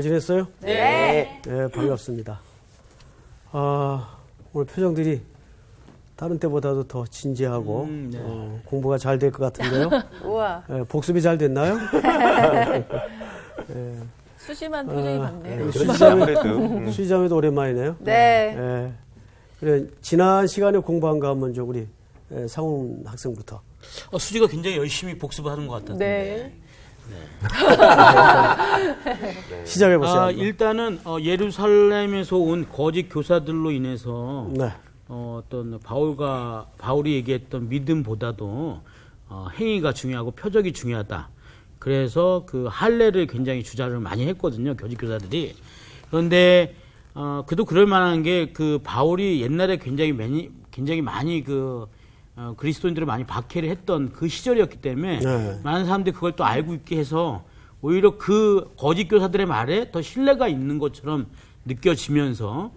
잘 지냈어요? 네. 네, 반갑습니다. 오늘 표정들이 다른 때보다도 더 진지하고 공부가 잘 될 것 같은데요. 우와. 복습이 잘 됐나요? 수심한 표정이 많네요. 수희자매도 오랜만이네요. 네. 그래, 지난 시간에 공부한 거 한번 좀 우리 상훈 학생부터. 수지가 굉장히 열심히 복습하는 것 같던데. 네. 시작해보세요. 일단은 예루살렘에서 온 거짓 교사들로 인해서 네. 어떤 바울이 얘기했던 믿음보다도 행위가 중요하고 표적이 중요하다. 그래서 그 할례를 굉장히 주장을 많이 했거든요, 거짓 교사들이. 그런데 그도 그럴 만한 게 그 바울이 옛날에 굉장히 많이 그리스도인들을 많이 박해를 했던 그 시절이었기 때문에 많은 사람들이 그걸 또 알고 있게 해서 오히려 그 거짓 교사들의 말에 더 신뢰가 있는 것처럼 느껴지면서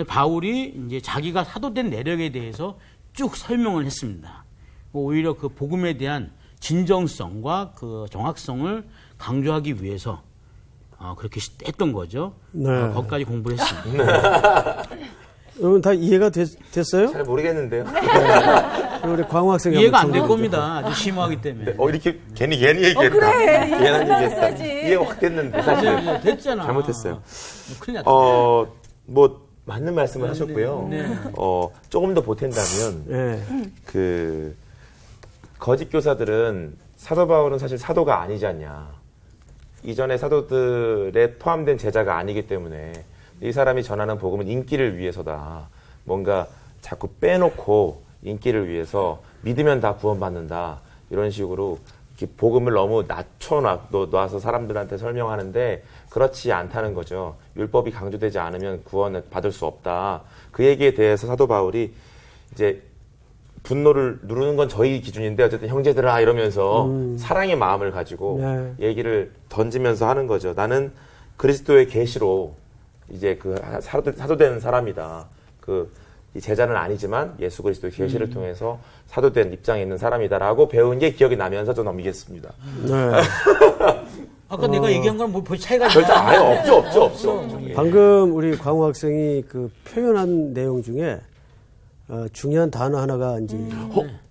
바울이 이제 자기가 사도된 내력에 대해서 쭉 설명을 했습니다. 오히려 그 복음에 대한 진정성과 그 정확성을 강조하기 위해서 그렇게 했던 거죠. 네. 거기까지 공부를 했습니다. 여러분 다 이해가 됐어요? 잘 모르겠는데요. 네. 우리 광우 학생이 이해가 안 될 겁니다. 아주 심오하기 때문에. 이렇게 괜히 얘기했다. 그래. 괜한 얘기했다. 이해해야지. 이해가 확 됐는데 사실 됐잖아. 잘못했어요. 큰일 났다. 뭐 맞는 말씀을 하셨고요. 조금 더 보탠다면 네. 그 거짓 교사들은 사도 바울은 사실 사도가 아니지 않냐. 이전의 사도들에 포함된 제자가 아니기 때문에 이 사람이 전하는 복음은 인기를 위해서다. 뭔가 자꾸 빼놓고 인기를 위해서 믿으면 다 구원받는다. 이런 식으로 이렇게 복음을 너무 낮춰놔서 사람들한테 설명하는데 그렇지 않다는 거죠. 율법이 강조되지 않으면 구원을 받을 수 없다. 그 얘기에 대해서 사도 바울이 이제 분노를 누르는 건 저희 기준인데 어쨌든 형제들아 이러면서 사랑의 마음을 가지고 얘기를 던지면서 하는 거죠. 나는 그리스도의 계시로 이제 그 사도된 사람이다. 이 제자는 아니지만 예수 그리스도의 계시를 통해서 사도된 입장에 있는 사람이다라고 배운 게 기억이 나면서 좀 넘기겠습니다. 네. 아까 내가 얘기한 거랑 뭐 별 차이가 절대 아예 없죠. 예. 방금 우리 광우 학생이 그 표현한 내용 중에 중요한 단어 하나가 이제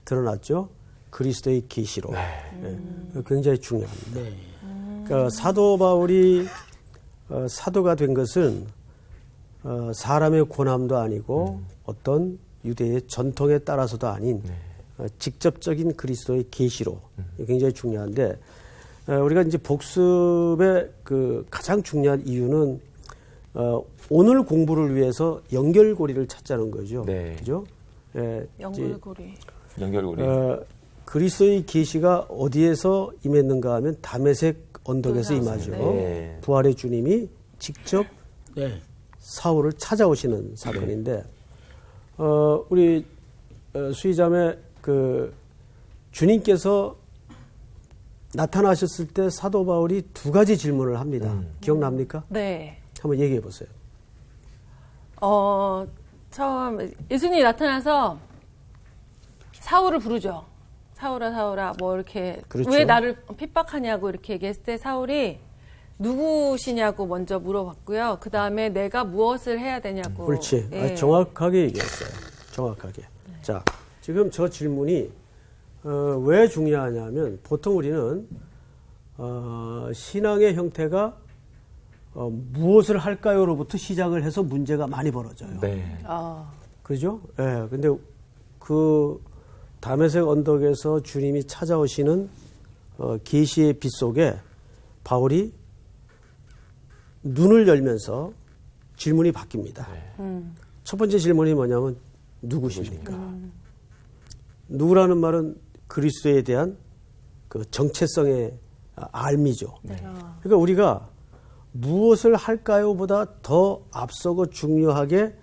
드러났죠. 그리스도의 계시로. 네. 굉장히 중요합니다. 네. 그러니까 사도 바울이 사도가 된 것은 사람의 권함도 아니고 어떤 유대의 전통에 따라서도 아닌 직접적인 그리스도의 계시로 굉장히 중요한데 우리가 이제 복습의 그 가장 중요한 이유는 오늘 공부를 위해서 연결고리를 찾자는 거죠. 네. 그죠? 연결고리. 그리스도의 계시가 어디에서 임했는가 하면 다메섹 언덕에서 임하죠. 네. 부활의 주님이 직접 네. 사울을 찾아오시는 사건인데, 우리 수희자매 그 주님께서 나타나셨을 때 사도 바울이 두 가지 질문을 합니다. 기억납니까? 네. 한번 얘기해 보세요. 처음 예수님이 나타나서 사울을 부르죠. 사울아, 뭐 이렇게 그렇죠. 왜 나를 핍박하냐고 이렇게 얘기했을 때 사울이 누구시냐고 먼저 물어봤고요. 그 다음에 내가 무엇을 해야 되냐고. 그렇지. 예. 정확하게 얘기했어요. 정확하게. 자, 지금 저 질문이 왜 중요하냐면 보통 우리는 신앙의 형태가 무엇을 할까요로부터 시작을 해서 문제가 많이 벌어져요. 네. 그죠? 예. 근데 그 다메섹 언덕에서 주님이 찾아오시는 계시의 빛 속에 바울이 눈을 열면서 질문이 바뀝니다. 첫 번째 질문이 뭐냐면 누구십니까? 누구라는 말은 그리스도에 대한 그 정체성의 알미죠. 그러니까 우리가 무엇을 할까요보다 더 앞서고 중요하게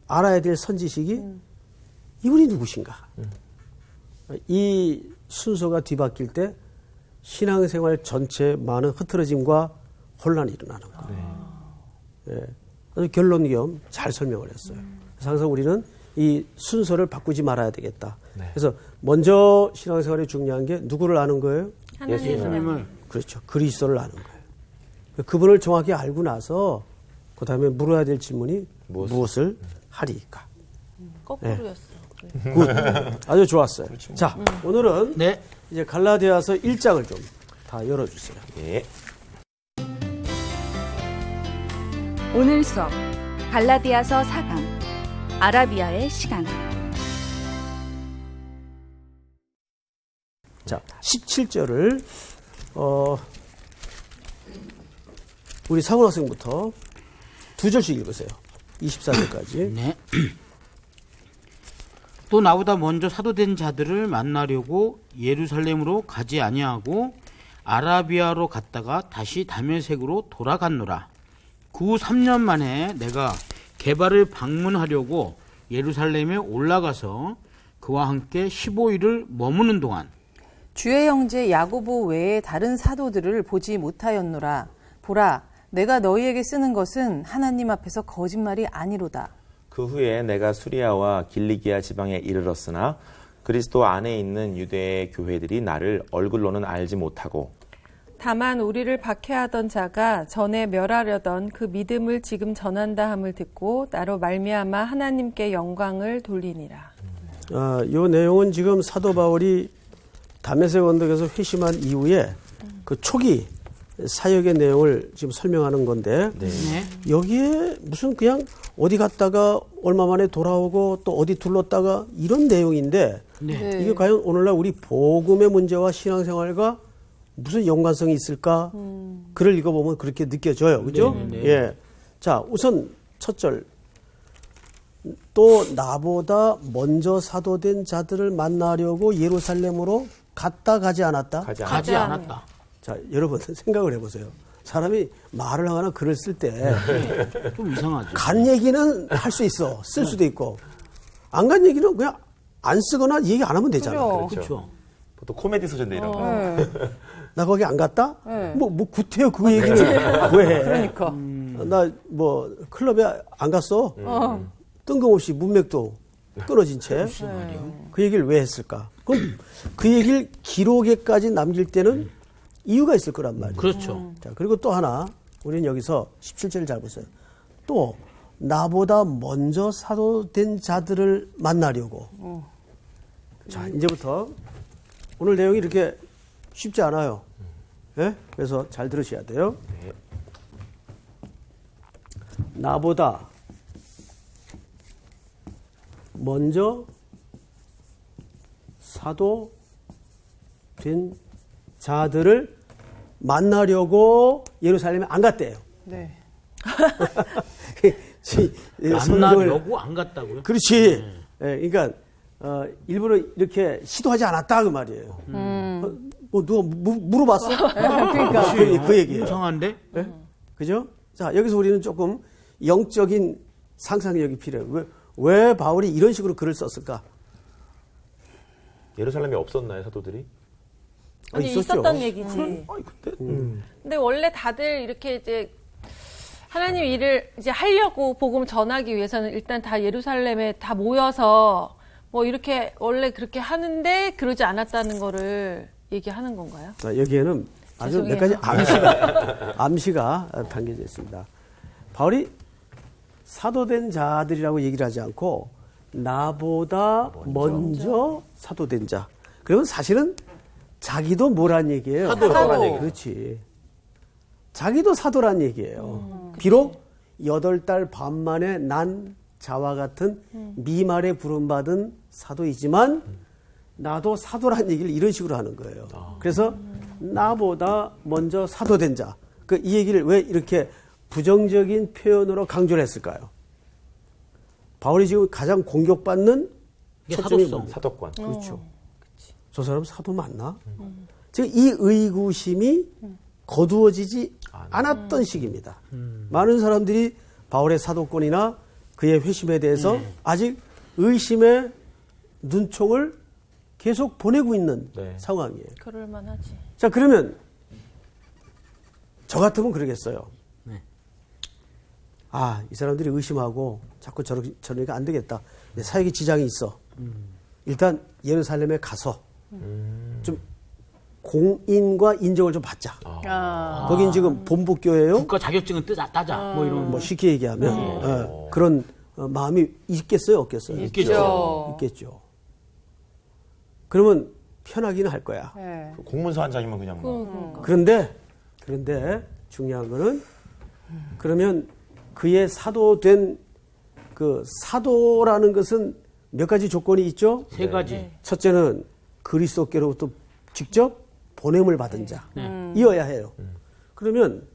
알아야 될 선지식이 이분이 누구신가? 이 순서가 뒤바뀔 때 신앙생활 전체에 많은 흐트러짐과 혼란이 일어나는 거예요. 예. 아주 결론 겸 잘 설명을 했어요. 그래서 항상 우리는 이 순서를 바꾸지 말아야 되겠다. 그래서 먼저 신앙생활에 중요한 게 누구를 아는 거예요? 하나님을. 예수님을. 그렇죠. 그리스도를 아는 거예요. 그분을 정확히 알고 나서 그 다음에 물어야 될 질문이 무엇을 하리까. 거꾸로였어. 굿. 아주 좋았어요. 자, 오늘은 네. 이제 갈라디아서 1장을 좀 다 열어주세요. 예. 오늘 수업 갈라디아서 4강 아라비아의 시간. 자, 17절을 우리 상훈 학생부터 두 절씩 읽으세요. 24절까지. 네. 또 나보다 먼저 사도된 자들을 만나려고 예루살렘으로 가지 아니하고 아라비아로 갔다가 다시 다메섹으로 돌아갔노라. 그 후 3년 만에 내가 게바를 방문하려고 예루살렘에 올라가서 그와 함께 15일을 머무는 동안 주의 형제 야고보 외에 다른 사도들을 보지 못하였노라. 보라, 내가 너희에게 쓰는 것은 하나님 앞에서 거짓말이 아니로다. 그 후에 내가 수리아와 길리기아 지방에 이르렀으나 그리스도 안에 있는 유대의 교회들이 나를 얼굴로는 알지 못하고 다만 우리를 박해하던 자가 전에 멸하려던 그 믿음을 지금 전한다 함을 듣고 나로 말미암아 하나님께 영광을 돌리니라. 이 내용은 지금 사도 바울이 다메섹 언덕에서 회심한 이후에 그 초기 사역의 내용을 지금 설명하는 건데 네. 여기에 무슨 그냥 어디 갔다가 얼마 만에 돌아오고 또 어디 둘렀다가 이런 내용인데 네. 이게 과연 오늘날 우리 복음의 문제와 신앙생활과 무슨 연관성이 있을까? 글을 읽어보면 그렇게 느껴져요. 그죠? 네. 예. 자, 우선 첫 절. 또 나보다 먼저 사도된 자들을 만나려고 예루살렘으로 갔다 가지 않았다? 가지 않았다. 자, 여러분 생각을 해보세요. 사람이 말을 하거나 글을 쓸 때 좀 이상하죠. 간 얘기는 할 수 있어. 쓸 수도 있고. 안 간 얘기는 그냥 안 쓰거나 얘기 안 하면 되잖아. 그죠. 그렇죠. 보통 코미디 소재인데 이런 거. 나 거기 안 갔다? 뭐 구태여 그 얘기를 왜 해? 그러니까. 나 뭐 클럽에 안 갔어? 뜬금없이 문맥도 끊어진 채. 그 얘기를 왜 했을까? 그럼 그 얘기를 기록에까지 남길 때는 이유가 있을 거란 말이에요. 그렇죠. 자, 그리고 또 하나, 우리는 여기서 17절을 잘 보세요. 또, 나보다 먼저 사도된 자들을 만나려고. 자, 이제부터 오늘 내용이 이렇게 쉽지 않아요. 예? 그래서 잘 들으셔야 돼요. 나보다 먼저 사도된 자들을 만나려고 예루살렘에 안 갔대요. 네. 만나려고 안 갔다고요? 그렇지. 예, 그러니까 일부러 이렇게 시도하지 않았다 그 말이에요. 뭐 누가 물어봤어? 그러니까. 그 얘기예요. 이상한데? 예? 그죠? 자, 여기서 우리는 조금 영적인 상상력이 필요해요. 왜 바울이 이런 식으로 글을 썼을까? 예루살렘에 없었나요, 사도들이? 아니 있었죠. 있었던 얘기지. 아니, 근데 근데 원래 다들 이렇게 이제 하나님 일을 이제 하려고 복음을 전하기 위해서는 일단 다 예루살렘에 다 모여서 뭐 이렇게 원래 그렇게 하는데 그러지 않았다는 거를 얘기하는 건가요? 자, 여기에는 아주 몇 죄송해요. 가지 암시가 담겨져 있습니다. 바울이 사도된 자들이라고 얘기를 하지 않고 나보다 먼저 사도된 자. 그러면 사실은 자기도 뭐란 얘기예요? 사도란 얘기. 그렇지. 자기도 사도란 얘기예요. 비록 8달 반 만에 난 자와 같은 미말에 부름받은 사도이지만 나도 사도란 얘기를 이런 식으로 하는 거예요. 그래서 나보다 먼저 사도된 자. 이 얘기를 왜 이렇게 부정적인 표현으로 강조를 했을까요? 바울이 지금 가장 공격받는 이게 초점이 사도성. 뭡니까? 사도권. 그렇죠. 저 사람 사도 맞나? 즉, 이 의구심이 거두어지지 않았던 시기입니다. 많은 사람들이 바울의 사도권이나 그의 회심에 대해서 아직 의심의 눈총을 계속 보내고 있는 네. 상황이에요. 그럴 만하지. 자, 그러면 저 같으면 그러겠어요. 네. 아, 이 사람들이 의심하고 자꾸 저러니까 안 되겠다. 내 사역에 지장이 있어. 일단 예루살렘에 가서 좀 공인과 인정을 좀 받자. 거긴 지금 본부교회요. 국가 자격증은 따자. 뭐 이런. 뭐 쉽게 얘기하면 그런 마음이 있겠어요, 없겠어요? 있겠죠. 그러면 편하기는 할 거야. 네. 공문서 한 장이면 그냥 뭐. 그런데 중요한 거는 그러면 그의 사도된 그 사도라는 것은 몇 가지 조건이 있죠? 3가지. 첫째는 그리스도께로부터 직접 보냄을 받은 자 이어야 해요. 그러면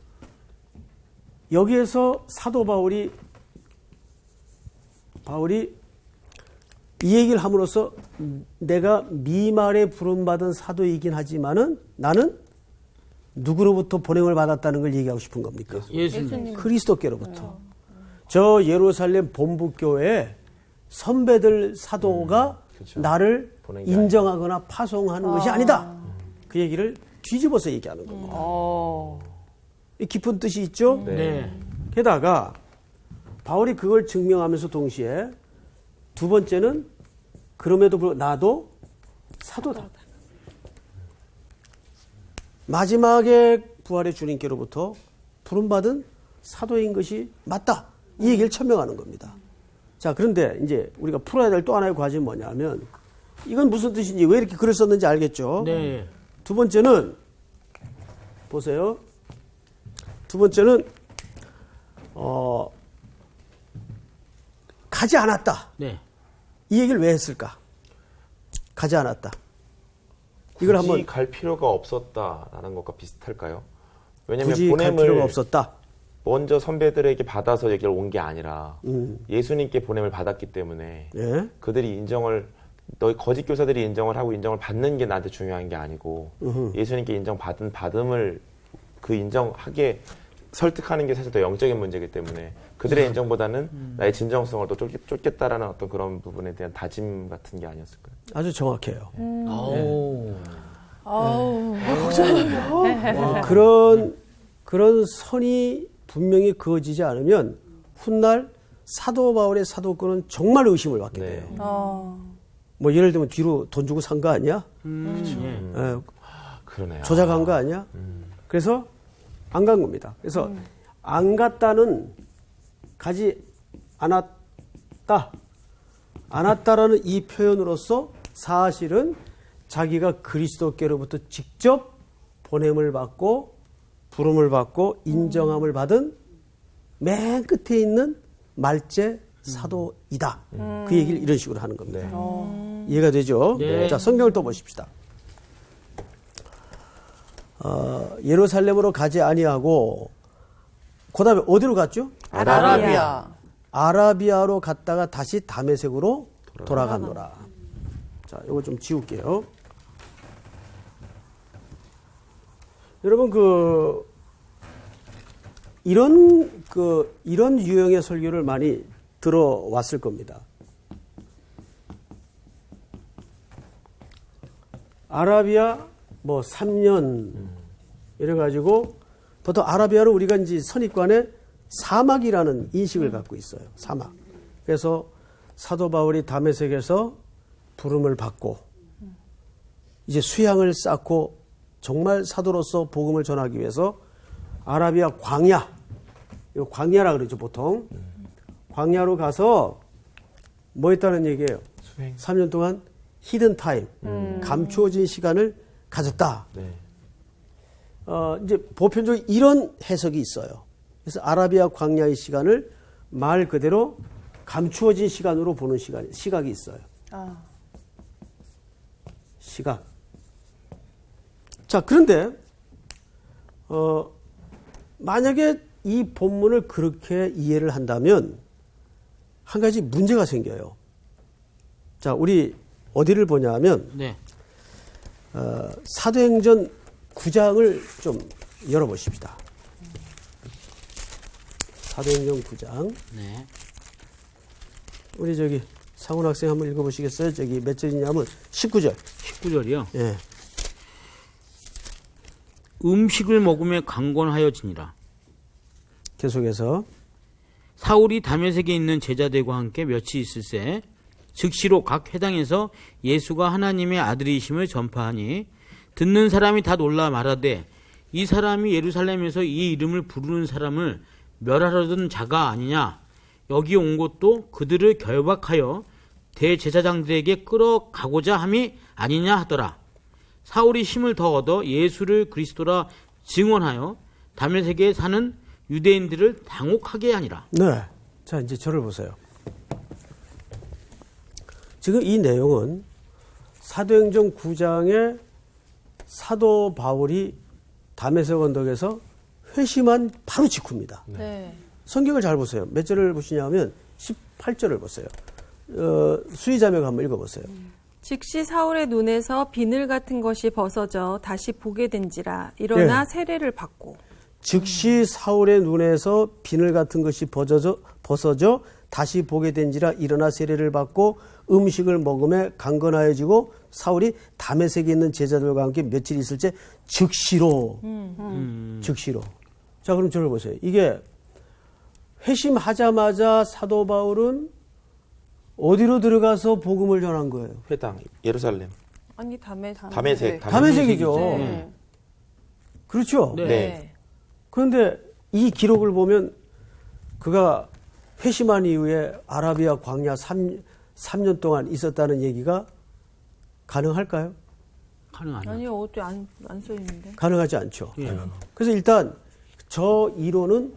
여기에서 사도 바울이 이 얘기를 함으로써 내가 미말에 부름받은 사도이긴 하지만은 나는 누구로부터 보냄을 받았다는 걸 얘기하고 싶은 겁니까? 예수님. 그리스도께로부터. 저 예루살렘 본부교회에 선배들 사도가 나를 보낸 게 인정하거나 파송하는 것이 아니다. 그 얘기를 뒤집어서 얘기하는 겁니다. 이 깊은 뜻이 있죠? 네. 게다가 바울이 그걸 증명하면서 동시에 두 번째는 그럼에도 불구하고 나도 사도다. 마지막에 부활의 주님께로부터 부름받은 사도인 것이 맞다. 이 얘기를 천명하는 겁니다. 자, 그런데 이제 우리가 풀어야 될 또 하나의 과제는 뭐냐면 이건 무슨 뜻인지 왜 이렇게 글을 썼는지 알겠죠? 네. 두 번째는 보세요. 두 번째는 가지 않았다. 네. 이 얘기를 왜 했을까? 가지 않았다. 이걸 굳이 한번 갈 필요가 없었다라는 것과 비슷할까요? 왜냐하면 굳이 갈 보냄을 필요가 없었다. 먼저 선배들에게 받아서 여기를 온 게 아니라 예수님께 보냄을 받았기 때문에 예. 그들이 인정을 너희 거짓 교사들이 인정을 하고 인정을 받는 게 나한테 중요한 게 아니고 예수님께 받음을 그 인정하게 설득하는 게 사실 더 영적인 문제이기 때문에 그들의 인정보다는 나의 진정성을 더 쫓겠다라는 어떤 그런 부분에 대한 다짐 같은 게 아니었을까요? 아주 정확해요. 오. 그런 선이 분명히 그어지지 않으면 훗날 사도 바울의 사도권은 정말 의심을 받게 네. 돼요. 뭐 예를 들면 뒤로 돈 주고 산 거 아니야? 예, 그러네요. 조작한 거 아니야? 그래서 안 간 겁니다. 그래서 안 갔다는 가지 않았다라는 이 표현으로서 사실은 자기가 그리스도께로부터 직접 보냄을 받고 부름을 받고 인정함을 받은 맨 끝에 있는 말제 사도이다. 그 얘기를 이런 식으로 하는 겁니다. 이해가 되죠? 네. 자, 성경을 또 보십시다. 예루살렘으로 가지 아니하고 그다음에 어디로 갔죠? 아라비아로 갔다가 다시 다메섹으로 돌아갔노라. 자, 이거 좀 지울게요. 여러분 이런 유형의 설교를 많이 들어왔을 겁니다. 아라비아 3년 이래가지고 보통 아라비아를 우리가 이제 선입관에 사막이라는 인식을 갖고 있어요. 사막. 그래서 사도 바울이 다메섹에서 부름을 받고 이제 수양을 쌓고 정말 사도로서 복음을 전하기 위해서 아라비아 광야, 이거 광야라 그러죠 보통. 광야로 가서 뭐 했다는 얘기예요? 수행. 3년 동안 히든 타임, 감추어진 시간을 가졌다. 네. 이제 보편적으로 이런 해석이 있어요. 그래서 아라비아 광야의 시간을 말 그대로 감추어진 시간으로 보는 시각이 있어요. 시각. 자, 그런데 만약에 이 본문을 그렇게 이해를 한다면 한 가지 문제가 생겨요. 자, 우리 어디를 보냐면 네. 사도행전 9장을 좀 열어보십시다. 사도행전 9장. 네. 우리 저기 상훈 학생 한번 읽어보시겠어요? 저기 몇 절이냐면 19절. 19절이요. 예. 음식을 먹으며 강권하여지니라. 계속해서. 사울이 다메섹에 있는 제자들과 함께 며칠 있을새 즉시로 각 회당에서 예수가 하나님의 아들이심을 전파하니 듣는 사람이 다 놀라 말하되 이 사람이 예루살렘에서 이 이름을 부르는 사람을 멸하려던 자가 아니냐. 여기 온 것도 그들을 결박하여 대제사장들에게 끌어가고자 함이 아니냐 하더라. 사울이 힘을 더 얻어 예수를 그리스도라 증언하여 다메섹에 사는 유대인들을 당혹하게 하니라. 네. 자, 이제 저를 보세요. 지금 이 내용은 사도행전 9장에 사도 바울이 다메섹 언덕에서 회심한 바로 직후입니다. 네. 성경을 잘 보세요. 몇 절을 보시냐면 18절을 보세요. 수의자매가 한번 읽어보세요. 즉시 사울의 눈에서 비늘 같은 것이 벗어져 다시 보게 된지라 일어나 세례를 받고 즉시 사울의 눈에서 비늘 같은 것이 벗어져 다시 보게 된지라 일어나 세례를 받고 음식을 먹음에 강건하여지고 사울이 다메섹에 있는 제자들과 함께 며칠 있을 때 즉시로 즉시로. 자, 그럼 저를 보세요. 이게 회심하자마자 사도 바울은 어디로 들어가서 복음을 전한 거예요? 회당 예루살렘 아니 다메섹 다메섹이죠. 네. 그렇죠. 네. 네. 그런데 이 기록을 보면 그가 회심한 이후에 아라비아 광야 3년 동안 있었다는 얘기가 가능할까요? 가능하냐. 아니요 어디 안 써 있는데. 가능하지 않죠. 예. 그래서 일단 저 이론은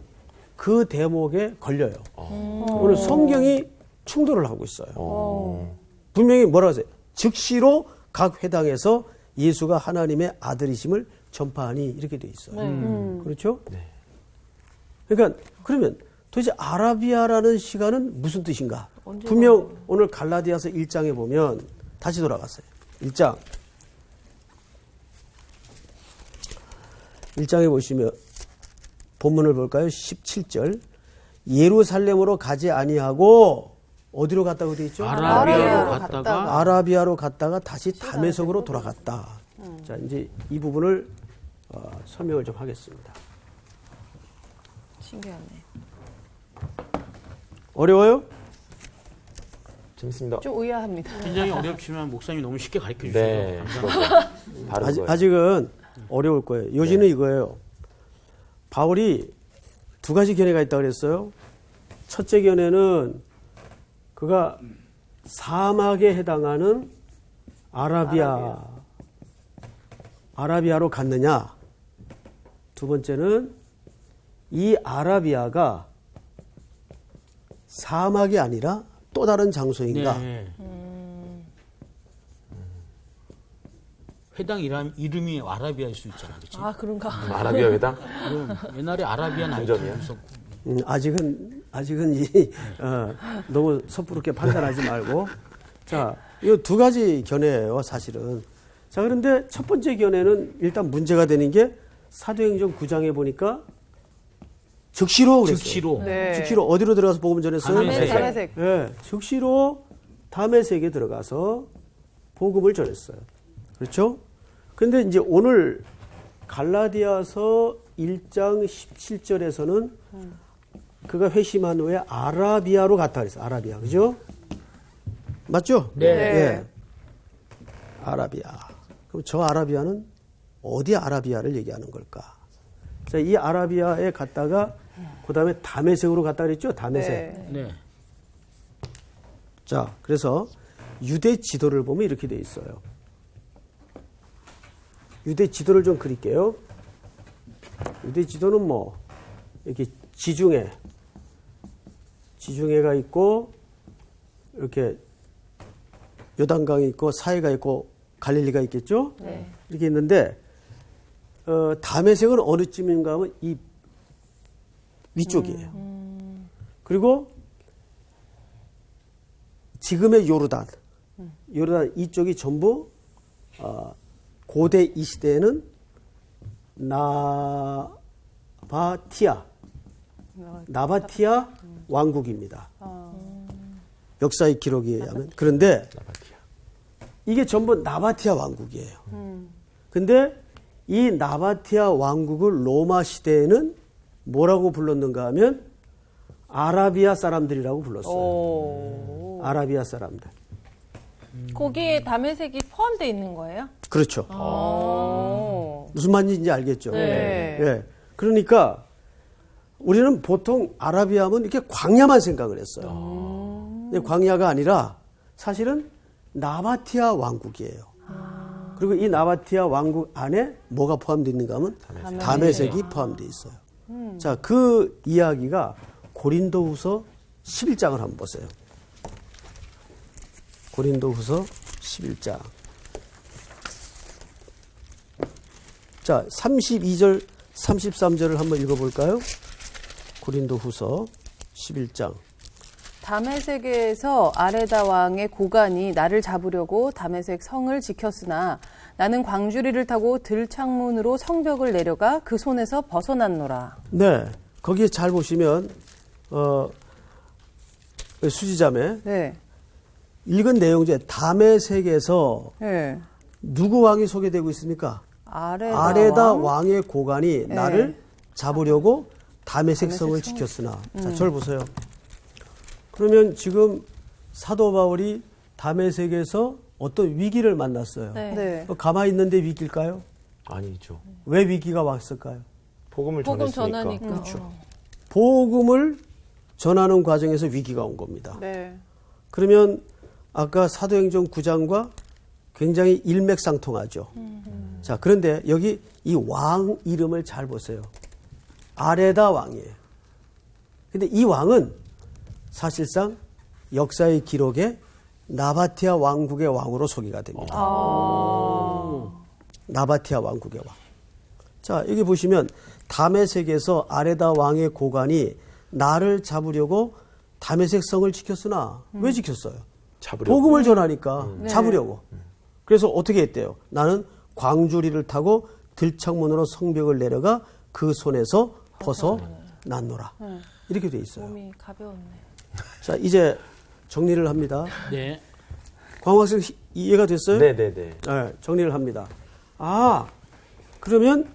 그 대목에 걸려요. 오늘 성경이 충돌을 하고 있어요. 분명히 뭐라고 하세요? 즉시로 각 회당에서 예수가 하나님의 아들이심을 전파하니 이렇게 돼 있어요. 그렇죠? 네. 그러니까 그러면 도대체 아라비아라는 시간은 무슨 뜻인가? 언제 분명 오늘 갈라디아서 1장에 보면 다시 돌아갔어요. 1장에 보시면 본문을 볼까요? 17절. 예루살렘으로 가지 아니하고 어디로 갔다고 되어 있죠? 아라비아로 갔다가 아라비아로 갔다가 다시 다메섹으로 돌아갔다. 자, 이제 이 부분을 설명을 좀 하겠습니다. 신기하네. 어려워요? 재밌습니다. 좀 의아합니다. 굉장히 어렵지만 목사님이 너무 쉽게 가르쳐 주셔서 네. 감사합니다. 바로 그거예요. 아직은 어려울 거예요. 요지는 이거예요. 바울이 두 가지 견해가 있다고 그랬어요. 첫째 견해는 그가 사막에 해당하는 아라비아로 갔느냐. 두 번째는 이 아라비아가 사막이 아니라 또 다른 장소인가. 네. 회당 이름이 아라비아일 수 있잖아, 그렇지? 아 그런가. 아라비아 회당 그럼 옛날에 아라비아 중점이야? 나이트도 있었고. 아직은 너무 섣부르게 판단하지 말고. 자, 이 두 가지 견해예요, 사실은. 자, 그런데 첫 번째 견해는 일단 문제가 되는 게 사도행전 9장에 보니까 즉시로 그랬어요. 즉시로. 네. 즉시로 어디로 들어가서 복음 전했어요? 다메섹. 네, 즉시로 다메섹에 들어가서 복음을 전했어요. 그렇죠? 근데 이제 오늘 갈라디아서 1장 17절에서는 그가 회심한 후에 아라비아로 갔다 그랬어요. 아라비아. 그죠? 맞죠? 네. 예. 아라비아. 그럼 저 아라비아는 어디 아라비아를 얘기하는 걸까? 자, 이 아라비아에 갔다가 그다음에 다메섹으로 갔다 그랬죠? 다메섹. 네. 네. 자, 그래서 유대 지도를 보면 이렇게 돼 있어요. 유대 지도를 좀 그릴게요. 유대 지도는 뭐 이렇게 지중해가 있고 이렇게 요단강이 있고 사해가 있고 갈릴리가 있겠죠? 네. 이렇게 있는데 다메섹은 어느 쯤인가 하면 이 위쪽이에요. 그리고 지금의 요르단 이쪽이 전부 고대 이 시대에는 나바티아 왕국입니다. 역사의 기록에 의하면. 그런데 이게 전부 나바티아 왕국이에요. 근데 이 나바티아 왕국을 로마 시대에는 뭐라고 불렀는가 하면 아라비아 사람들이라고 불렀어요. 아라비아 사람들. 거기에 담에색이 포함되어 있는 거예요? 그렇죠. 무슨 말인지 알겠죠? 네. 예. 그러니까 우리는 보통 아라비아면 이렇게 광야만 생각을 했어요. 근데 광야가 아니라 사실은 나바티아 왕국이에요. 그리고 이 나바티아 왕국 안에 뭐가 포함되어 있는가 하면 다메섹이 포함되어 있어요. 자, 그 이야기가 고린도후서 11장을 한번 보세요. 고린도후서 11장. 자, 32절, 33절을 한번 읽어볼까요? 고린도후서 11장. 다메섹에서 아레다 왕의 고관이 나를 잡으려고 다메섹 성을 지켰으나 나는 광주리를 타고 들창문으로 성벽을 내려가 그 손에서 벗어났노라. 네, 거기에 잘 보시면 수지자매 네. 읽은 내용 중에 다메섹에서 네. 누구 왕이 소개되고 있습니까? 아레다 왕의 고관이 네. 나를 잡으려고 다메섹 성을 성을 지켰으나. 자, 저를 보세요. 그러면 지금 사도 바울이 다메섹에서 어떤 위기를 만났어요. 네. 가만히 있는데 위기일까요? 아니죠. 왜 위기가 왔을까요? 복음을 복음 전했으니까. 전하니까. 그렇죠. 복음을 전하는 과정에서 위기가 온 겁니다. 네. 그러면 아까 사도행전 9장과 굉장히 일맥상통하죠. 자, 그런데 여기 이 왕 이름을 잘 보세요. 아레다 왕이에요. 근데 이 왕은 사실상 역사의 기록에 나바티아 왕국의 왕으로 소개가 됩니다. 나바티아 왕국의 왕. 자, 여기 보시면 다메섹에서 아레다 왕의 고관이 나를 잡으려고 다메섹 성을 지켰으나 왜 지켰어요? 잡으려고. 복음을 전하니까 잡으려고. 그래서 어떻게 했대요? 나는 광주리를 타고 들창문으로 성벽을 내려가 그 손에서 벗어났노라. 이렇게 돼 있어요. 몸이 가벼웠네. 자, 이제 정리를 합니다. 네. 광학생 이해가 됐어요? 네네네. 네, 정리를 합니다. 아, 그러면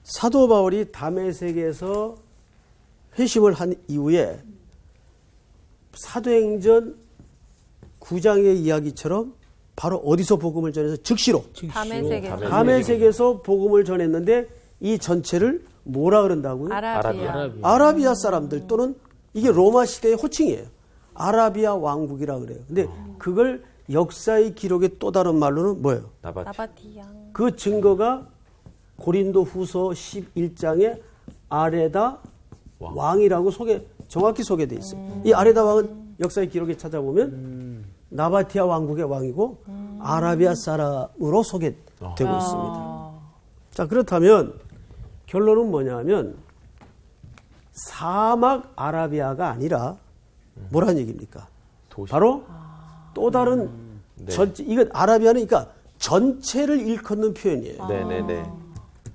사도 바울이 다메섹에서 회심을 한 이후에 사도행전 9장의 이야기처럼 바로 어디서 복음을 전해서 즉시로 담에색에서. 다메섹에서 복음을 전했는데 이 전체를 뭐라 그런다고요? 아라비아. 아라비아 사람들 또는 이게 로마 시대의 호칭이에요. 아라비아 왕국이라 그래요. 근데 그걸 역사의 기록의 또 다른 말로는 뭐예요? 나바티아. 그 증거가 고린도 후서 11장에 아레다 왕이라고 정확히 소개되어 있어요. 이 아레다 왕은 역사의 기록에 찾아보면 나바티아 왕국의 왕이고 아라비아 사람으로 소개되고 있습니다. 자, 그렇다면 결론은 뭐냐면 사막 아라비아가 아니라 뭐란 얘기입니까? 도시. 바로 또 다른 전체, 이건 아라비아는 그러니까 전체를 일컫는 표현이에요. 네네네.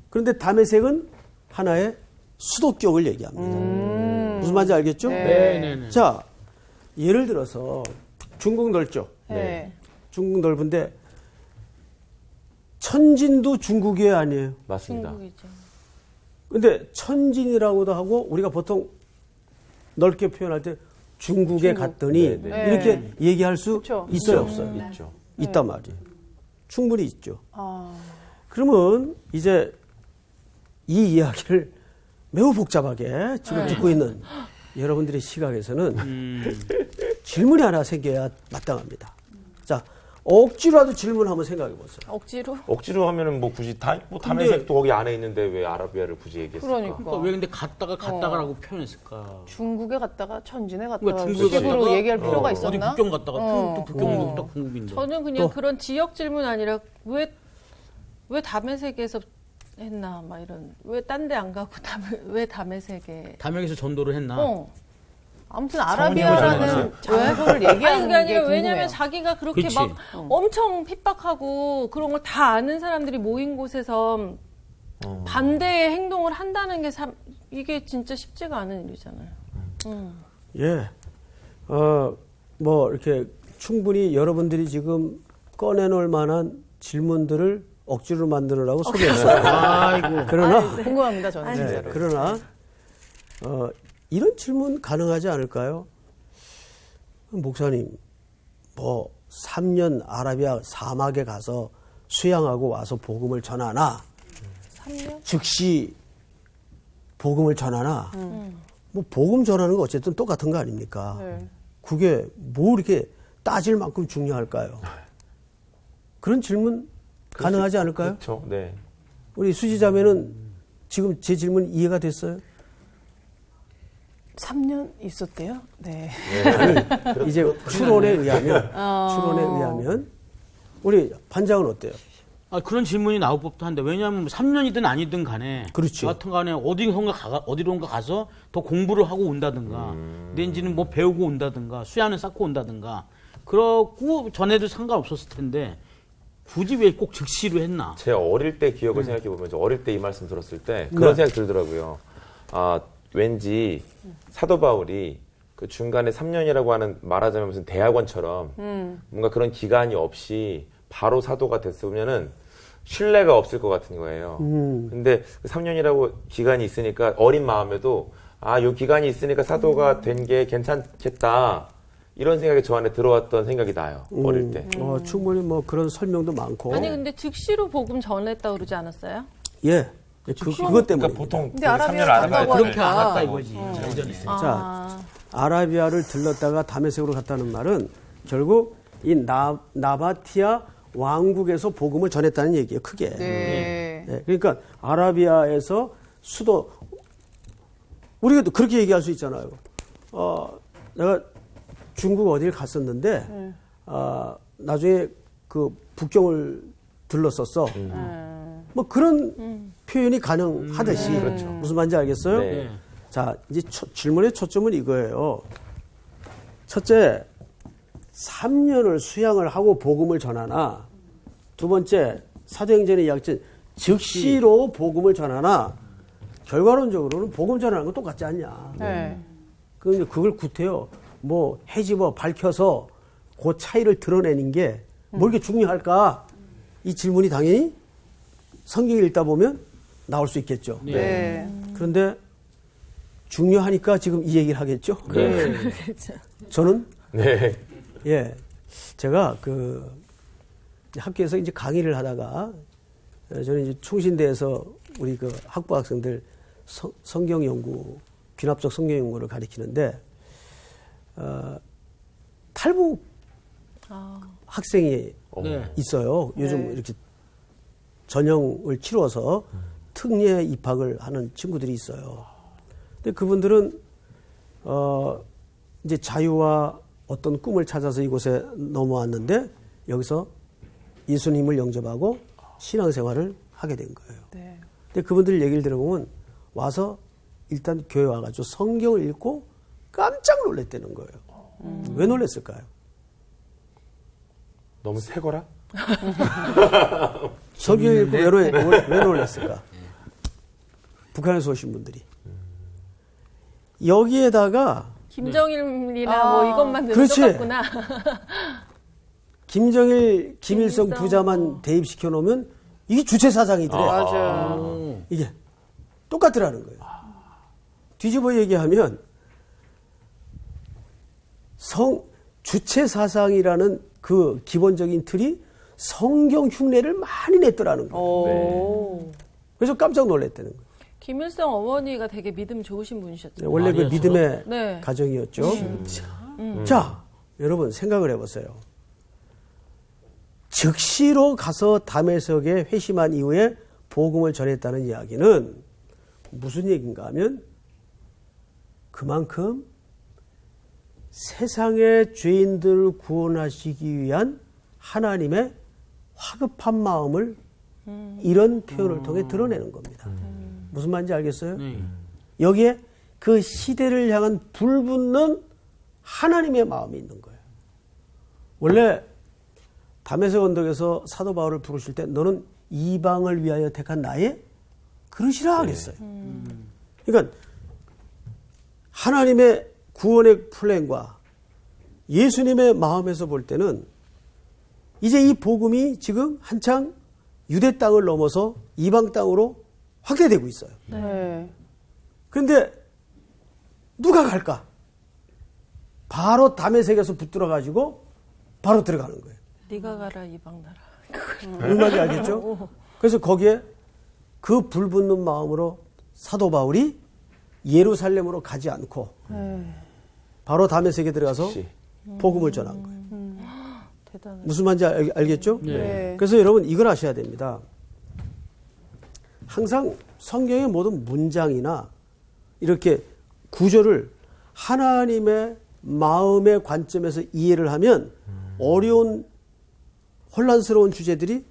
그런데 다메섹은 하나의 수도격을 얘기합니다. 무슨 말인지 알겠죠? 네네네. 자, 예를 들어서 중국 넓죠? 네. 중국 넓은데 천진도 중국이 아니에요. 맞습니다. 중국이죠. 근데 천진이라고도 하고 우리가 보통 넓게 표현할 때 중국에 갔더니 네. 이렇게 얘기할 수 그쵸. 있어요, 없어요? 있죠. 있단 말이에요. 충분히 있죠. 아, 그러면 이제 이 이야기를 매우 복잡하게 지금 듣고 있는 여러분들의 시각에서는 질문이 하나 생겨야 마땅합니다. 자, 억지로라도 질문 한번 생각해 보세요. 억지로? 억지로 하면은 뭐 굳이 다메섹도 거기 안에 있는데 왜 아라비아를 굳이 얘기했을까? 그러니까 왜 근데 갔다가라고 표현했을까? 중국에 갔다가 천진에 갔다가 그러니까 중국에 식으로 갔다가 얘기할 필요가 어디 있었나? 국경 갔다가 또 국경도 딱 중국인데. 저는 그냥 그런 지역 질문 아니라 왜 담에색에서 했나 막 이런 왜 딴 데 안 가고 왜 담에색에 담양에서 전도를 했나? 아무튼 전하세요? 아라비아라는 장소를 아니 얘기하는 그게 게 아니라 궁금해요. 왜냐면 자기가 그렇게 그치. 막 엄청 핍박하고 그런 걸 다 아는 사람들이 모인 곳에서 반대의 행동을 한다는 게 이게 진짜 쉽지가 않은 일이잖아요. 예. 뭐, 이렇게 충분히 여러분들이 지금 꺼내놓을 만한 질문들을 억지로 만드느라고 소개했어요. 아이고. 그러나, 궁금합니다, 저는 네, 진짜로. 그러나, 이런 질문 가능하지 않을까요? 목사님, 뭐, 3년 아라비아 사막에 가서 수양하고 와서 복음을 전하나 3년? 즉시 복음을 전하나 뭐 복음 전하는 거 어쨌든 똑같은 거 아닙니까? 네. 그게 뭐 이렇게 따질 만큼 중요할까요? 그런 질문 가능하지 않을까요? 그렇죠. 네. 우리 수지자매는 지금 제 질문 이해가 됐어요? 3년 있었대요? 네. 아니, 이제 추론에 의하면 우리 반장은 어때요? 그런 질문이 나올 법도 한데 왜냐하면 3년이든 아니든 간에 그렇죠. 여하튼 간에 어디론가 가서 더 공부를 하고 온다든가 내지는 뭐 배우고 온다든가 수양을 쌓고 온다든가 그러고 전에도 상관없었을 텐데 굳이 왜 꼭 즉시로 했나? 제 어릴 때 기억을 생각해 보면 저 어릴 때 이 말씀 들었을 때 그런 생각이 들더라고요. 아, 왠지 사도 바울이 그 중간에 3년이라고 하는 말하자면 무슨 대학원처럼 뭔가 그런 기간이 없이 바로 사도가 됐으면은 신뢰가 없을 것 같은 거예요. 근데 3년이라고 기간이 있으니까 어린 마음에도 요 기간이 있으니까 사도가 된 게 괜찮겠다. 이런 생각이 저 안에 들어왔던 생각이 나요. 어릴 때. 충분히 뭐 그런 설명도 많고. 아니 근데 즉시로 복음 전했다 그러지 않았어요? 예. 그것 때문에. 그러니까 보통 근데 아라비아 3년을 안 갔다고 하면 그렇게 안 왔다 이거지. 자, 아라비아를 들렀다가 다메섹으로 갔다는 말은 결국 이 나바티아 왕국에서 복음을 전했다는 얘기예요. 크게. 네. 네, 그러니까 아라비아에서 수도 우리가 또 그렇게 얘기할 수 있잖아요. 내가 중국 어딜 갔었는데 나중에 그 북경을 들렀었어. 뭐 그런 표현이 가능하듯이 무슨 말인지 알겠어요? 네. 자, 이제 질문의 초점은 이거예요. 첫째, 3년을 수양을 하고 복음을 전하나, 두 번째, 사도행전의 이야기처럼 즉시로 복음을 전하나, 결과론적으로는 복음 전하는 건 똑같지 않냐. 네. 그런데 그걸 구태여 뭐 헤집어 밝혀서 그 차이를 드러내는 게 뭐 이렇게 중요할까? 이 질문이 당연히 성경 읽다 보면 나올 수 있겠죠. 네. 그런데 중요하니까 지금 이 얘기를 하겠죠. 네. 저는 네. 예, 제가 그 학교에서 이제 강의를 하다가 저는 이제 충신대에서 우리 그 학부 학생들 성경 연구, 귀납적 성경 연구를 가리키는데 탈북 학생이 네. 있어요. 요즘 이렇게 전형을 치러서 특례 입학을 하는 친구들이 있어요. 근데 그분들은 이제 자유와 어떤 꿈을 찾아서 이곳에 넘어왔는데 여기서 예수님을 영접하고 신앙생활을 하게 된 거예요. 네. 근데 그분들 얘기를 들어보면 와서 일단 교회 와가지고 성경을 읽고 깜짝 놀랐다는 거예요. 왜 놀랐을까요? 너무 새거라? 성경 읽고 왜 놀랐을까? 북한에서 오신 분들이. 여기에다가 김정일이나 뭐 이것만 들으면 그렇지. 똑같구나. 김정일, 김일성 김일성, 부자만 대입시켜 놓으면 이게 주체 사상이더래. 맞아요. 이게 똑같더라는 거예요. 뒤집어 얘기하면 주체 사상이라는 그 기본적인 틀이 성경 흉내를 많이 냈더라는 거예요. 오. 그래서 깜짝 놀랐다는 거예요. 김일성 어머니가 되게 믿음 좋으신 분이셨죠. 원래 그 말이었어요? 믿음의 네. 가정이었죠. 자, 여러분 생각을 해보세요. 즉시로 가서 다메섹에 회심한 이후에 복음을 전했다는 이야기는 무슨 얘기인가 하면 그만큼 세상의 죄인들을 구원하시기 위한 하나님의 화급한 마음을 이런 표현을 통해 드러내는 겁니다. 무슨 말인지 알겠어요? 여기에 그 시대를 향한 불붙는 하나님의 마음이 있는 거예요. 원래 다메섹 언덕에서 사도 바울을 부르실 때 너는 이방을 위하여 택한 나의 그릇이라 그랬어요. 그러니까 하나님의 구원의 플랜과 예수님의 마음에서 볼 때는 이제 이 복음이 지금 한창 유대 땅을 넘어서 이방 땅으로 확대되고 있어요. 네. 그런데 누가 갈까? 바로 다메섹에서 붙들어 가지고 바로 들어가는 거예요. 네가 가라 이방 나라. 무슨 말인지 알겠죠? 그래서 거기에 그 불붙는 마음으로 사도 바울이 예루살렘으로 가지 않고 바로 다메섹에 들어가서 그치. 복음을 전한 거예요. 대단해. 무슨 말인지 알겠죠? 네. 그래서 여러분 이걸 아셔야 됩니다. 항상 성경의 모든 문장이나 이렇게 구조를 하나님의 마음의 관점에서 이해를 하면 어려운 혼란스러운 주제들이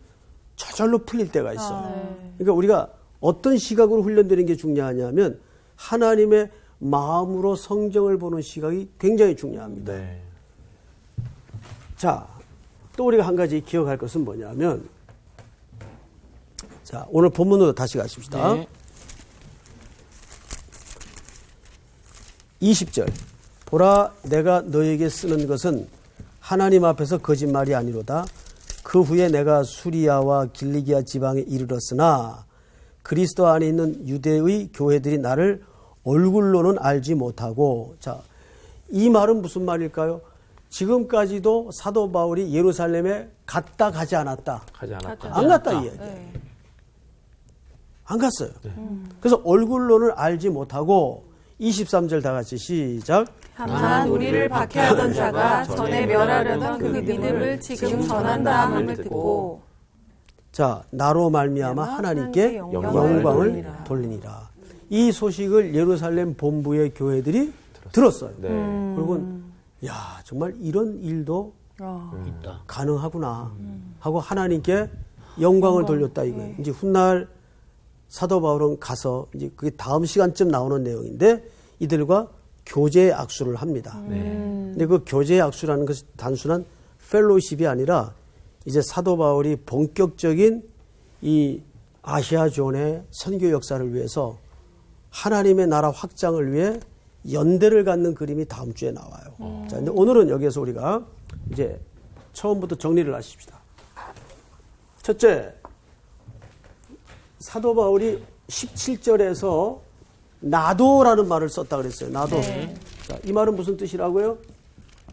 저절로 풀릴 때가 있어요. 그러니까 우리가 어떤 시각으로 훈련되는 게 중요하냐면 하나님의 마음으로 성경을 보는 시각이 굉장히 중요합니다. 네. 자, 또 우리가 한 가지 기억할 것은 뭐냐면, 자, 오늘 본문으로 다시 가십시다. 네. 20절. 보라, 내가 너에게 쓰는 것은 하나님 앞에서 거짓말이 아니로다. 그 후에 내가 수리아와 길리기아 지방에 이르렀으나 그리스도 안에 있는 유대의 교회들이 나를 얼굴로는 알지 못하고, 자, 이 말은 무슨 말일까요? 지금까지도 사도 바울이 예루살렘에 갔다 가지 않았다. 하지 않았다. 안 갔다 이 얘기예요. 안 갔어요. 그래서 얼굴로는 알지 못하고 23절 다 같이 시작. 다만 우리를 박해하던 자가 전에 멸하려던 그 믿음을 지금 전한다 함을 듣고 자, 나로 말미암아 하나님께 영광을 돌리니라. 이 소식을 예루살렘 본부의 교회들이 들었어요. 네. 그리고 야, 정말 이런 일도 있다. 가능하구나 하고 하나님께 영광을 돌렸다 이거예요. 이제 훗날 사도 바울은 가서 이제 그게 다음 시간쯤 나오는 내용인데 이들과 교제 악수를 합니다. 근데 그 교제 악수라는 것이 단순한 펠로십이 아니라 이제 사도 바울이 본격적인 이 아시아 존의 선교 역사를 위해서 하나님의 나라 확장을 위해 연대를 갖는 그림이 다음 주에 나와요. 자, 근데 오늘은 여기에서 우리가 이제 처음부터 정리를 하십시다. 첫째, 사도 바울이 17절에서 나도라는 말을 썼다 그랬어요. 나도. 자, 이 말은 무슨 뜻이라고요?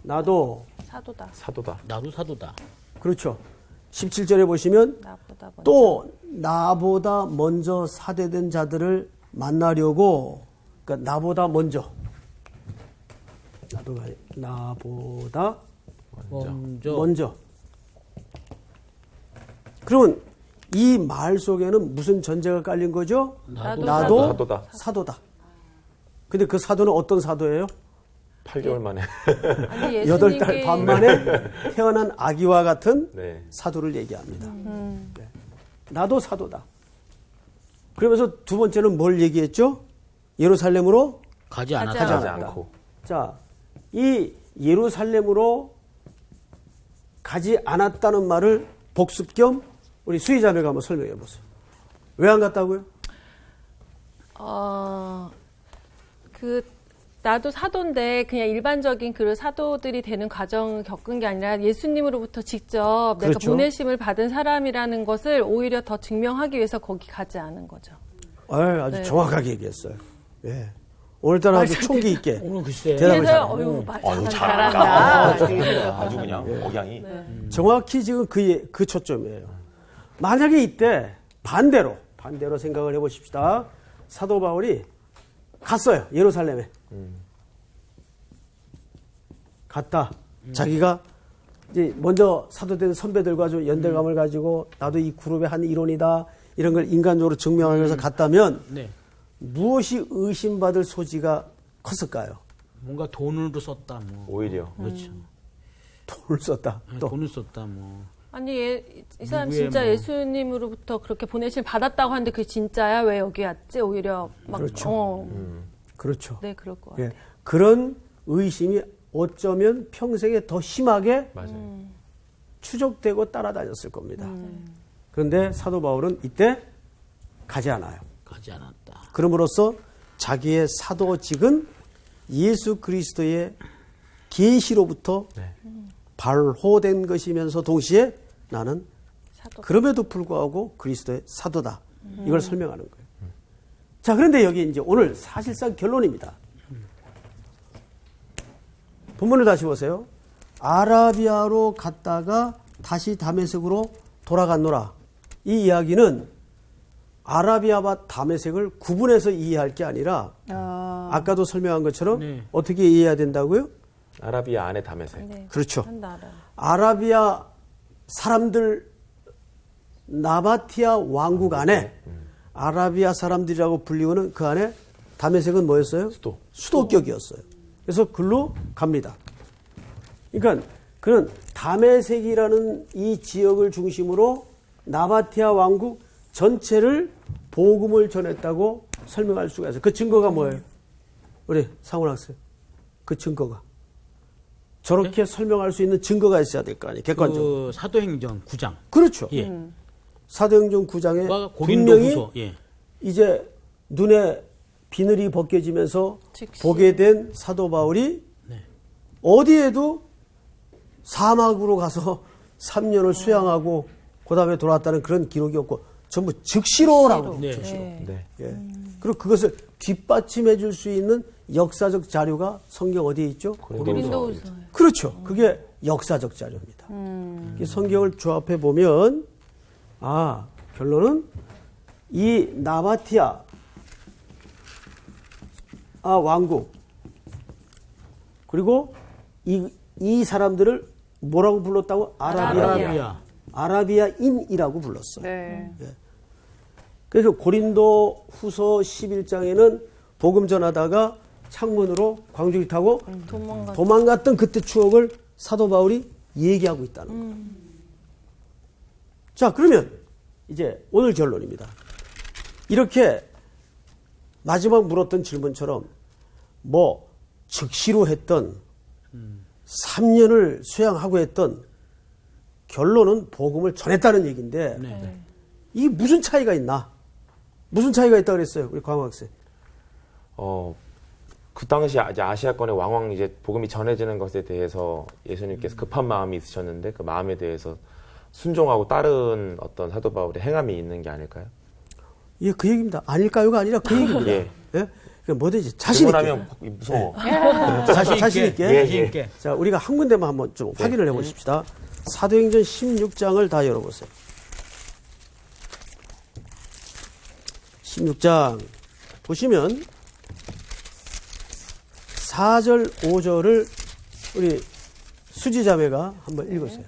나도. 사도다. 사도다. 나도 사도다. 그렇죠. 17절에 보시면 나보다 먼저. 또 나보다 먼저 사대된 자들을 만나려고, 그러니까 나보다 먼저. 나보다 먼저. 그러면 이 말 속에는 무슨 전제가 깔린 거죠? 나도 사도다. 사도다. 근데 그 사도는 어떤 사도예요? 8개월 만에. 아니, 8달 반 만에 태어난 아기와 같은 네. 사도를 얘기합니다. 네. 나도 사도다. 그러면서 두 번째는 뭘 얘기했죠? 예루살렘으로 가지 가지 않았다. 하지 않았다. 않고. 자, 이 예루살렘으로 가지 않았다는 말을 복습 겸 우리 수희자매가 한번 설명해 보세요. 왜 안 갔다고요? 나도 사도인데 그냥 일반적인 그 사도들이 되는 과정을 겪은 게 아니라 예수님으로부터 직접 내가 그렇죠. 보내심을 받은 사람이라는 것을 오히려 더 증명하기 위해서 거기 가지 않은 거죠. 아주 네. 정확하게 얘기했어요. 예. 오늘따라 아주 총기 있게 오늘 글쎄. 대답을 그래서 잘해요. 말 잘한다. 아주 그냥 억양이. 정확히 지금 그 초점이에요. 만약에 이때 반대로 생각을 해보십시다. 사도 바울이 갔어요. 예루살렘에. 갔다. 자기가 이제 먼저 사도된 선배들과 좀 연대감을 가지고 나도 이 그룹의 한 일원이다. 이런 걸 인간적으로 증명하기 위해서 갔다면 네. 무엇이 의심받을 소지가 컸을까요? 뭔가 돈으로 썼다 뭐. 오히려. 그렇죠. 돈을 썼다. 네, 또 돈을 썼다 뭐. 아니 이 사람 누구의 진짜 뭐. 예수님으로부터 그렇게 보내심을 받았다고 하는데 그게 진짜야? 왜 여기 왔지? 오히려 막 그렇죠. 그렇죠. 네, 그럴 것 같아요. 예. 그런 의심이 어쩌면 평생에 더 심하게 맞아요. 추적되고 따라다녔을 겁니다. 그런데 사도 바울은 이때 가지 않아요. 가지 않았다. 그럼으로써 자기의 사도직은 예수 그리스도의 계시로부터 네. 발호된 것이면서 동시에 나는 사도. 그럼에도 불구하고 그리스도의 사도다. 이걸 설명하는 거예요. 자, 그런데 여기 이제 오늘 사실상 결론입니다. 본문을 다시 보세요. 아라비아로 갔다가 다시 다메섹으로 돌아갔노라. 이 이야기는 아라비아와 다메섹을 구분해서 이해할 게 아니라 아까도 설명한 것처럼 네. 어떻게 이해해야 된다고요? 아라비아 안에 담에색. 그렇죠. 한 나라. 아라비아 사람들 나바티아 왕국 안에 아라비아 사람들이라고 불리우는 그 안에 다메섹은 뭐였어요? 수도격이었어요. 그래서 글로 갑니다. 그러니까 그는 다메섹이라는 이 지역을 중심으로 나바티아 왕국 전체를 복음을 전했다고 설명할 수가 있어요. 그 증거가 뭐예요? 우리 상훈 학생. 그 증거가. 저렇게 설명할 수 있는 증거가 있어야 될 거 아니에요. 객관적으로. 그 사도행전 9장. 그렇죠. 예. 사도행전 9장에 고린도 분명히 후서. 예. 이제 눈에 비늘이 벗겨지면서 보게 된 사도 바울이 네. 어디에도 사막으로 가서 3년을 수양하고 그 다음에 돌아왔다는 그런 기록이 없고 전부 즉시로라고 네. 즉시로. 네. 예. 그리고 그것을 뒷받침해 줄 수 있는 역사적 자료가 성경 어디에 있죠? 고린도후서. 그렇죠. 그게 역사적 자료입니다. 이 성경을 조합해 보면 결론은 이 나바티아 왕국 그리고 이 사람들을 뭐라고 불렀다고? 아라비아인이라고 불렀어요. 네. 그래서 고린도 후서 11장에는 복음 전하다가 창문으로 광주리 타고 도망갔던 그때 추억을 사도 바울이 얘기하고 있다는 거예요. 자, 그러면 이제 오늘 결론입니다. 이렇게 마지막 물었던 질문처럼 즉시로 했던 3년을 수양하고 했던 결론은 복음을 전했다는 얘기인데 이 무슨 차이가 있나? 무슨 차이가 있다고 그랬어요? 우리 광호 학생. 그 당시 이제 아시아권의 왕왕 이제 복음이 전해지는 것에 대해서 예수님께서 급한 마음이 있으셨는데 그 마음에 대해서 순종하고 따른 어떤 사도 바울의 행함이 있는 게 아닐까요? 예, 그 얘기입니다. 아닐까요가 아니라 그 얘기입니다. 예. 예? 그러니까 뭐든지 자신 있게. 질문하면 무서워. 자신 있게. 예, 자신 있게. 자, 우리가 한 군데만 한번 좀 확인을 해보십시다. 사도행전 16장을 다 열어보세요. 16장 보시면 4절, 5절을 우리 수지자매가 한번 읽으세요.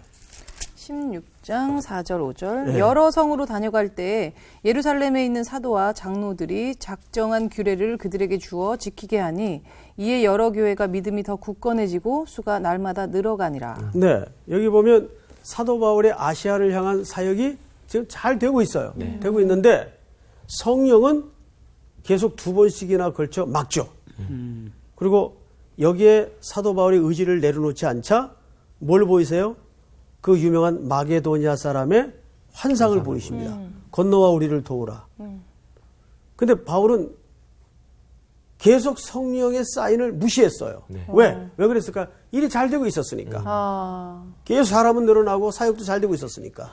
16장 4절 5절 네. 여러 성으로 다녀갈 때 예루살렘에 있는 사도와 장로들이 작정한 규례를 그들에게 주어 지키게 하니 이에 여러 교회가 믿음이 더 굳건해지고 수가 날마다 늘어가니라. 네, 여기 보면 사도 바울의 아시아를 향한 사역이 지금 잘 되고 있어요. 되고 있는데 성령은 계속 2번씩이나 걸쳐 막죠. 그리고 여기에 사도 바울의 의지를 내려놓지 않자 뭘 보이세요? 그 유명한 마게도니아 사람의 환상을 보이십니다. 건너와 우리를 도우라. 근데 바울은 계속 성령의 사인을 무시했어요. 왜? 왜 그랬을까? 일이 잘 되고 있었으니까. 계속 사람은 늘어나고 사역도 잘 되고 있었으니까.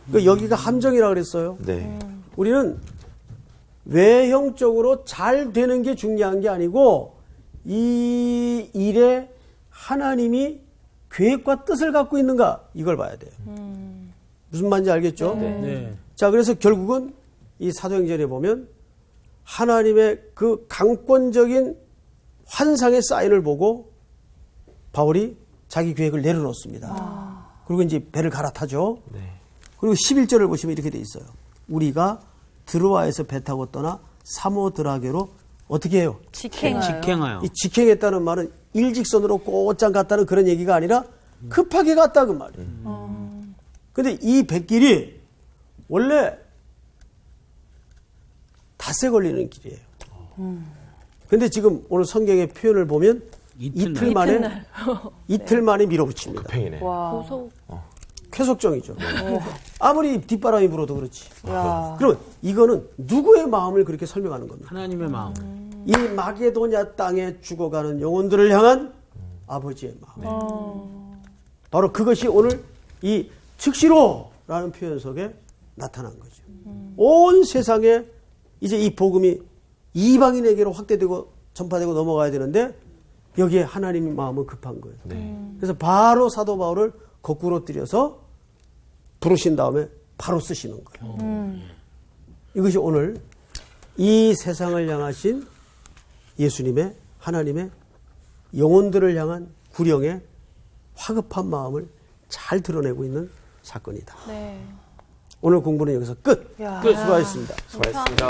그러니까 여기가 함정이라 그랬어요. 네. 우리는 외형적으로 잘 되는 게 중요한 게 아니고 이 일에 하나님이 계획과 뜻을 갖고 있는가 이걸 봐야 돼요. 무슨 말인지 알겠죠? 네. 자, 그래서 결국은 이 사도행전에 보면 하나님의 그 강권적인 환상의 사인을 보고 바울이 자기 계획을 내려놓습니다. 그리고 이제 배를 갈아타죠. 그리고 11절을 보시면 이렇게 돼 있어요. 우리가 드로아에서 배 타고 떠나 사모드라게로 어떻게 해요? 직행하여. 이 직행했다는 말은 일직선으로 곧장 갔다는 그런 얘기가 아니라 급하게 갔다 그 말이에요. 근데 이 백길이 원래 닷새 걸리는 길이에요. 근데 지금 오늘 성경의 표현을 보면 이틀 만에 밀어붙입니다. 급행이네. 무서워. 쾌속정이죠. 아무리 뒷바람이 불어도 그렇지. 그럼 이거는 누구의 마음을 그렇게 설명하는 겁니까? 하나님의 마음. 이 마게도냐 땅에 죽어가는 영혼들을 향한 아버지의 마음. 바로 그것이 오늘 이 즉시로라는 표현 속에 나타난 거죠. 온 세상에 이제 이 복음이 이방인에게로 확대되고 전파되고 넘어가야 되는데 여기에 하나님의 마음은 급한 거예요. 네. 그래서 바로 사도 바울을 거꾸로 들여서 부르신 다음에 바로 쓰시는 거예요. 이것이 오늘 이 세상을 향하신 예수님의 하나님의 영혼들을 향한 구령의 화급한 마음을 잘 드러내고 있는 사건이다. 네. 오늘 공부는 여기서 끝. 끝. 수고하셨습니다. 수고하셨습니다.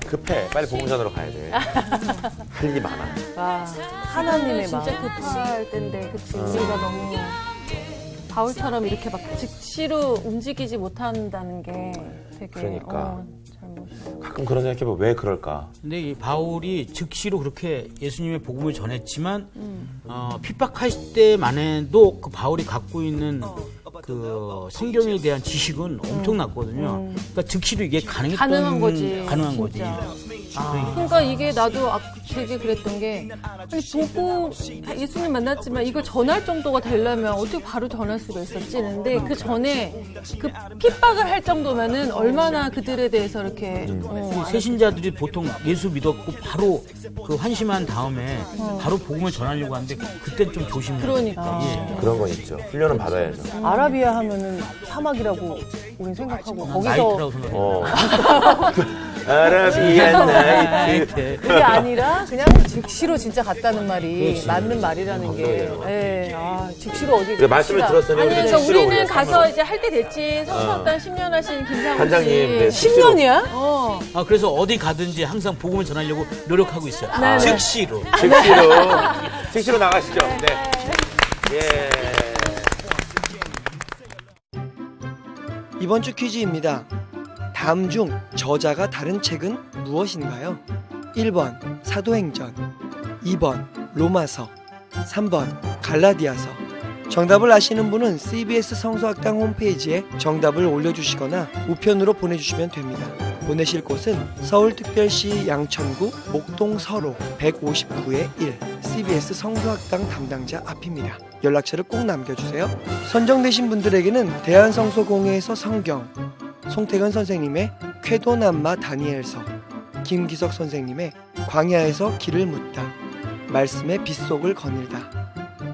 급해. 빨리 복음전으로 가야 돼. 할 일이 많아. 와, 하나님의 마음. 진짜 급할 때인데, 그치. 우리가 너무 바울처럼 이렇게 막 즉시로 움직이지 못한다는 게 되게 그러니까. 잘못이에요. 가끔 그런 생각 해보면 왜 그럴까? 근데 이 바울이 즉시로 그렇게 예수님의 복음을 전했지만 핍박할 때만 해도 그 바울이 갖고 있는 그 성경에 대한 지식은 엄청났거든요. 그러니까 즉시로 이게 가능한 거지. 가능한 거지. 진짜. 그러니까 이게 나도 되게 그랬던 게 아니 보고 예수님 만났지만 이걸 전할 정도가 되려면 어떻게 바로 전할 수가 있었지? 근데 그 전에 그 핍박을 할 정도면은 얼마나 그들에 대해서 이렇게 세신자들이 보통 예수 믿었고 바로 그 환심한 다음에 바로 복음을 전하려고 하는데 그때 좀 조심해야 돼요. 그러니까. 예. 그런 건 있죠. 훈련은 받아야죠. 아라비아 하면은 사막이라고 우린 생각하고 거기서 나이트라고 생각해요. 아라비안 나이트. 그게 아니라 그냥 즉시로 진짜 갔다는 말이 맞는 말이라는 게. 예, 즉시로 어디 그 말씀을 들었으니 아니 우리는 그러니까 즉시로 우리는 우리가 가서 상관없- 이제 할 때 됐지. 성서학당 10년 하신 김상훈 관장님, 네, 씨. 10년이야? 아, 그래서 어디 가든지 항상 복음을 전하려고 노력하고 있어요. 즉시로. 즉시로 나가시죠. 네. 예. 이번 주 퀴즈입니다. 다음 중 저자가 다른 책은 무엇인가요? 1번 사도행전, 2번 로마서, 3번 갈라디아서. 정답을 아시는 분은 CBS 성서학당 홈페이지에 정답을 올려주시거나 우편으로 보내주시면 됩니다. 보내실 곳은 서울특별시 양천구 목동서로 159-1 CBS 성서학당 담당자 앞입니다. 연락처를 꼭 남겨주세요. 선정되신 분들에게는 대한성서공회에서 성경, 송태근 선생님의 쾌도남마 다니엘서, 김기석 선생님의 광야에서 길을 묻다, 말씀의 빗속을 거닐다,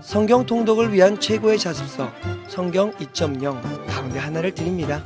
성경 통독을 위한 최고의 자습서 성경 2.0 가운데 하나를 드립니다.